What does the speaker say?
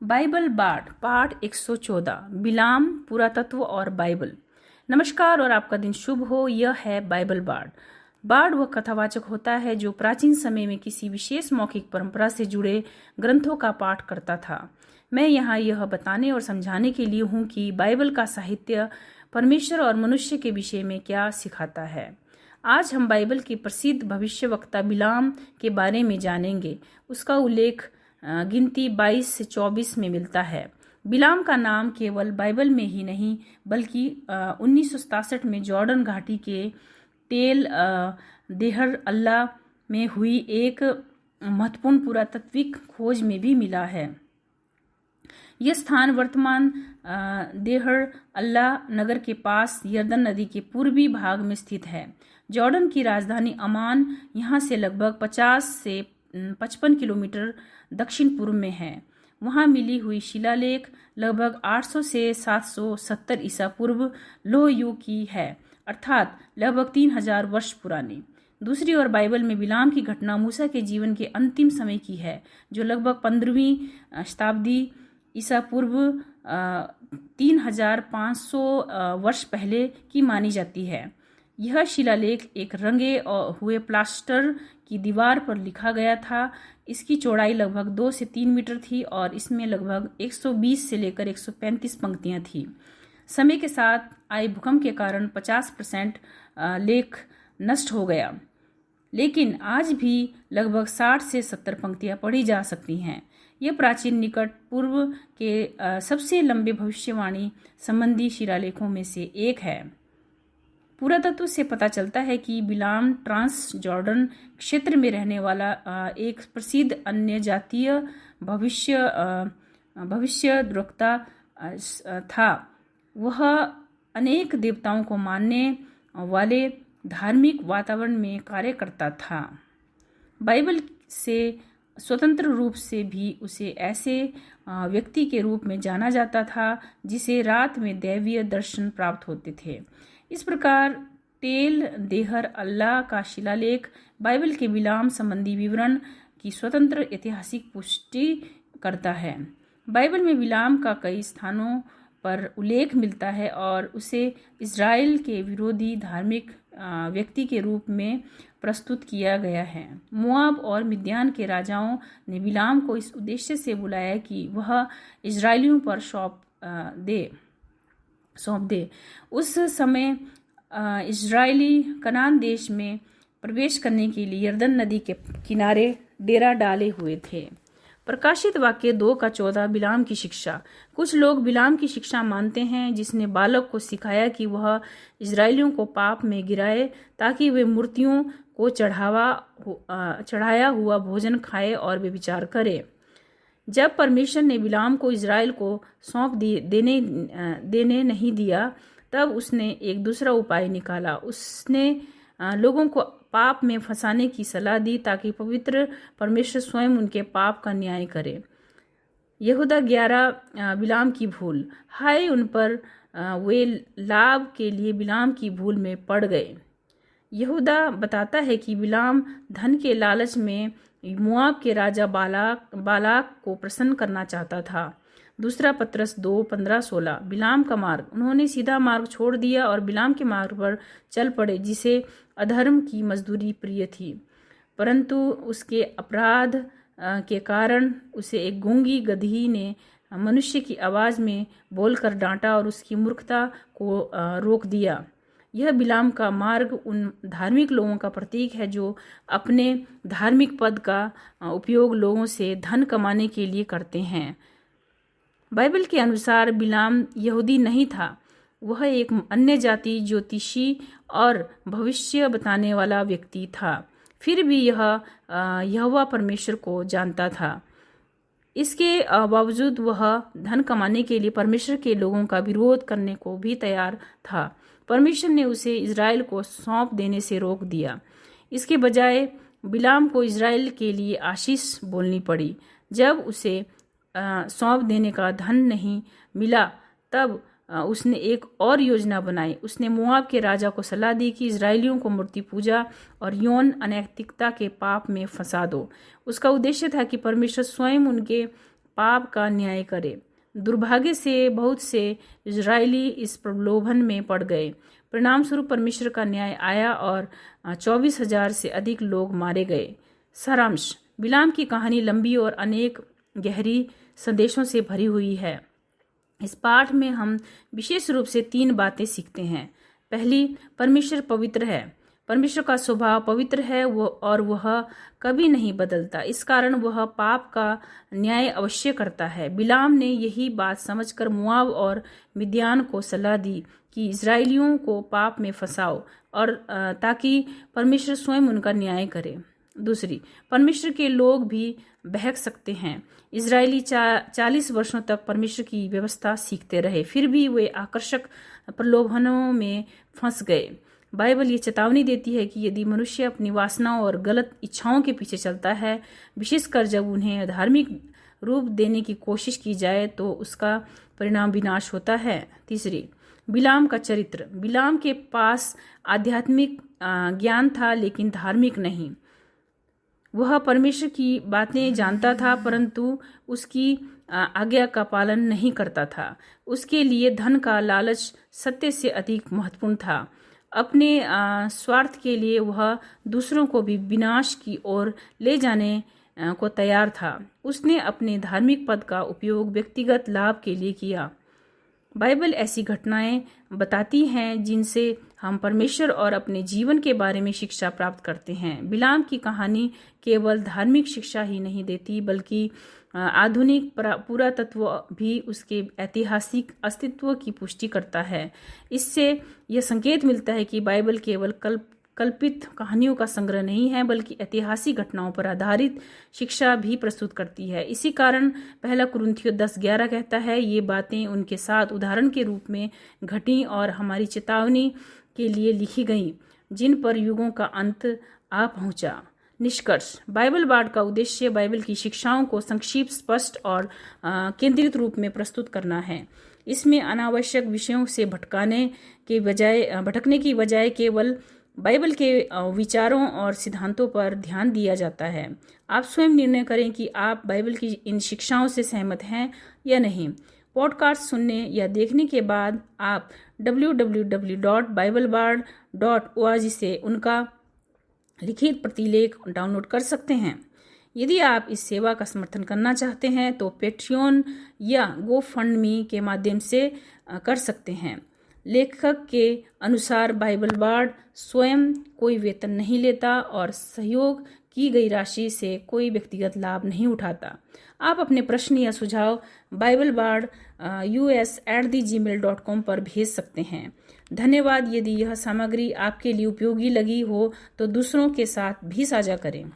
Bible board पाठ 114 बिलाम पुरातत्व और बाइबल। नमस्कार और आपका दिन शुभ हो। यह है बाइबल बार्ड। बार्ड वह कथावाचक होता है जो प्राचीन समय में किसी विशेष मौखिक परंपरा से जुड़े ग्रंथों का पाठ करता था। मैं यहाँ यह बताने और समझाने के लिए हूँ कि बाइबल का साहित्य परमेश्वर और मनुष्य के विषय में क्या सिखाता है। आज हम बाइबल के प्रसिद्ध भविष्यवक्ता बिलाम के बारे में जानेंगे। उसका उल्लेख गिनती 22 से 24 में मिलता है। बिलाम का नाम केवल बाइबल में ही नहीं बल्कि 1967 में जॉर्डन घाटी के टेल देहर अल्लाह में हुई एक महत्वपूर्ण पुरातात्विक खोज में भी मिला है। यह स्थान वर्तमान देहर अल्लाह नगर के पास यर्दन नदी के पूर्वी भाग में स्थित है। जॉर्डन की राजधानी अमान यहाँ से लगभग 50 से 55 किलोमीटर दक्षिण पूर्व में है। वहाँ मिली हुई शिलालेख लगभग 800 से 770 ईसा पूर्व लोह युग की है, अर्थात लगभग 3000 वर्ष पुरानी। दूसरी ओर बाइबल में बिलाम की घटना मूसा के जीवन के अंतिम समय की है, जो लगभग 15वीं शताब्दी ईसा पूर्व 3500 वर्ष पहले की मानी जाती है। यह शिलालेख एक रंगे हुए प्लास्टर की दीवार पर लिखा गया था। इसकी चौड़ाई लगभग 2 से 3 मीटर थी और इसमें लगभग 120 से लेकर 135 पंक्तियां थी। समय के साथ आए भूकंप के कारण 50% लेख नष्ट हो गया, लेकिन आज भी लगभग 60 से 70 पंक्तियां पढ़ी जा सकती हैं। यह प्राचीन निकट पूर्व के सबसे लंबे भविष्यवाणी संबंधी शिलालेखों में से एक है। पुरातत्व से पता चलता है कि बिलाम ट्रांस जॉर्डन क्षेत्र में रहने वाला एक प्रसिद्ध अन्य जातीय भविष्यद्वक्ता था। वह अनेक देवताओं को मानने वाले धार्मिक वातावरण में कार्य करता था। बाइबल से स्वतंत्र रूप से भी उसे ऐसे व्यक्ति के रूप में जाना जाता था जिसे रात में दैवीय दर्शन प्राप्त होते थे। इस प्रकार टेल देहर अल्लाह का शिलालेख बाइबल के बिलाम संबंधी विवरण की स्वतंत्र ऐतिहासिक पुष्टि करता है। बाइबल में बिलाम का कई स्थानों पर उल्लेख मिलता है और उसे इज़राइल के विरोधी धार्मिक व्यक्ति के रूप में प्रस्तुत किया गया है। मोआब और मिद्यान के राजाओं ने बिलाम को इस उद्देश्य से बुलाया कि वह इज़राइलियों पर सौंप दे। उस समय इज़राइली कनान देश में प्रवेश करने के लिए यर्दन नदी के किनारे डेरा डाले हुए थे। प्रकाशित वाक्य 2:14 बिलाम की शिक्षा। कुछ लोग बिलाम की शिक्षा मानते हैं जिसने बालक को सिखाया कि वह इज़राइलियों को पाप में गिराए ताकि वे मूर्तियों को चढ़ाया हुआ भोजन खाए और वे विचार करे। जब परमेश्वर ने बिलाम को इज़राइल को सौंप देने नहीं दिया, तब उसने एक दूसरा उपाय निकाला। उसने लोगों को पाप में फंसाने की सलाह दी ताकि पवित्र परमेश्वर स्वयं उनके पाप का न्याय करे। यहूदा 11 बिलाम की भूल। हाय उन पर, वे लाभ के लिए बिलाम की भूल में पड़ गए। यहूदा बताता है कि बिलाम धन के लालच में मोआब के राजा बालाक को प्रसन्न करना चाहता था। दूसरा पत्रस 2:15-16 बिलाम का मार्ग। उन्होंने सीधा मार्ग छोड़ दिया और बिलाम के मार्ग पर चल पड़े जिसे अधर्म की मजदूरी प्रिय थी, परंतु उसके अपराध के कारण उसे एक गूंगी गदही ने मनुष्य की आवाज में बोलकर डांटा और उसकी मूर्खता को रोक दिया। यह बिलाम का मार्ग उन धार्मिक लोगों का प्रतीक है जो अपने धार्मिक पद का उपयोग लोगों से धन कमाने के लिए करते हैं। बाइबल के अनुसार बिलाम यहूदी नहीं था। वह एक अन्य जाति ज्योतिषी और भविष्य बताने वाला व्यक्ति था। फिर भी यह यहोवा परमेश्वर को जानता था। इसके बावजूद वह धन कमाने के लिए परमेश्वर के लोगों का विरोध करने को भी तैयार था। परमेश्वर ने उसे इज़राइल को सौंप देने से रोक दिया। इसके बजाय बिलाम को इज़राइल के लिए आशीष बोलनी पड़ी। जब उसे सौंप देने का धन नहीं मिला, तब उसने एक और योजना बनाई। उसने मोआब के राजा को सलाह दी कि इज़राइलियों को मूर्ति पूजा और यौन अनैतिकता के पाप में फंसा दो। उसका उद्देश्य था कि परमेश्वर स्वयं उनके पाप का न्याय करे। दुर्भाग्य से बहुत से इजरायली इस प्रलोभन में पड़ गए। परिणाम स्वरूप परमेश्वर का न्याय आया और 24,000 से अधिक लोग मारे गए। सारांश: बिलाम की कहानी लंबी और अनेक गहरी संदेशों से भरी हुई है। इस पाठ में हम विशेष रूप से 3 बातें सीखते हैं। पहली, परमेश्वर पवित्र है। परमेश्वर का स्वभाव पवित्र है और वह कभी नहीं बदलता। इस कारण वह पाप का न्याय अवश्य करता है। बिलाम ने यही बात समझकर मोआब और मिद्यान को सलाह दी कि इजरायलियों को पाप में फंसाओ और ताकि परमेश्वर स्वयं उनका न्याय करे। दूसरी, परमेश्वर के लोग भी बहक सकते हैं। इजरायली 40 वर्षों तक परमेश्वर की व्यवस्था सीखते रहे, फिर भी वे आकर्षक प्रलोभनों में फंस गए। बाइबल ये चेतावनी देती है कि यदि मनुष्य अपनी वासनाओं और गलत इच्छाओं के पीछे चलता है, विशेषकर जब उन्हें धार्मिक रूप देने की कोशिश की जाए, तो उसका परिणाम विनाश होता है। तीसरी, बिलाम का चरित्र। बिलाम के पास आध्यात्मिक ज्ञान था, लेकिन धार्मिक नहीं। वह परमेश्वर की बातें जानता था, परंतु उसकी आज्ञा का पालन नहीं करता था। उसके लिए धन का लालच सत्य से अधिक महत्वपूर्ण था। अपने स्वार्थ के लिए वह दूसरों को भी विनाश की ओर ले जाने को तैयार था। उसने अपने धार्मिक पद का उपयोग व्यक्तिगत लाभ के लिए किया। बाइबल ऐसी घटनाएं बताती हैं जिनसे हम परमेश्वर और अपने जीवन के बारे में शिक्षा प्राप्त करते हैं। बिलाम की कहानी केवल धार्मिक शिक्षा ही नहीं देती, बल्कि आधुनिक पुरातत्व भी उसके ऐतिहासिक अस्तित्व की पुष्टि करता है। इससे यह संकेत मिलता है कि बाइबल केवल कल्पित कहानियों का संग्रह नहीं है, बल्कि ऐतिहासिक घटनाओं पर आधारित शिक्षा भी प्रस्तुत करती है। इसी कारण पहला कुरिन्थियों 10:11 कहता है, ये बातें उनके साथ उदाहरण के रूप में घटी और हमारी चेतावनी के लिए लिखी गई, जिन पर युगों का अंत आ पहुंचा। निष्कर्ष: बाइबल पाठ का उद्देश्य बाइबल की शिक्षाओं को संक्षिप्त, स्पष्ट और केंद्रित रूप में प्रस्तुत करना है। इसमें अनावश्यक विषयों से भटकने की बजाय केवल बाइबल के विचारों और सिद्धांतों पर ध्यान दिया जाता है। आप स्वयं निर्णय करें कि आप बाइबल की इन शिक्षाओं से सहमत हैं या नहीं। पॉडकास्ट सुनने या देखने के बाद आप www.biblebard.org से उनका लिखित प्रतिलेख डाउनलोड कर सकते हैं। यदि आप इस सेवा का समर्थन करना चाहते हैं तो पेट्रियन या GoFundMe के माध्यम से कर सकते हैं। लेखक के अनुसार बाइबल बार्ड स्वयं कोई वेतन नहीं लेता और सहयोग की गई राशि से कोई व्यक्तिगत लाभ नहीं उठाता। आप अपने प्रश्न या सुझाव biblebard.us@gmail.com पर भेज सकते हैं। धन्यवाद। यदि यह सामग्री आपके लिए उपयोगी लगी हो तो दूसरों के साथ भी साझा करें।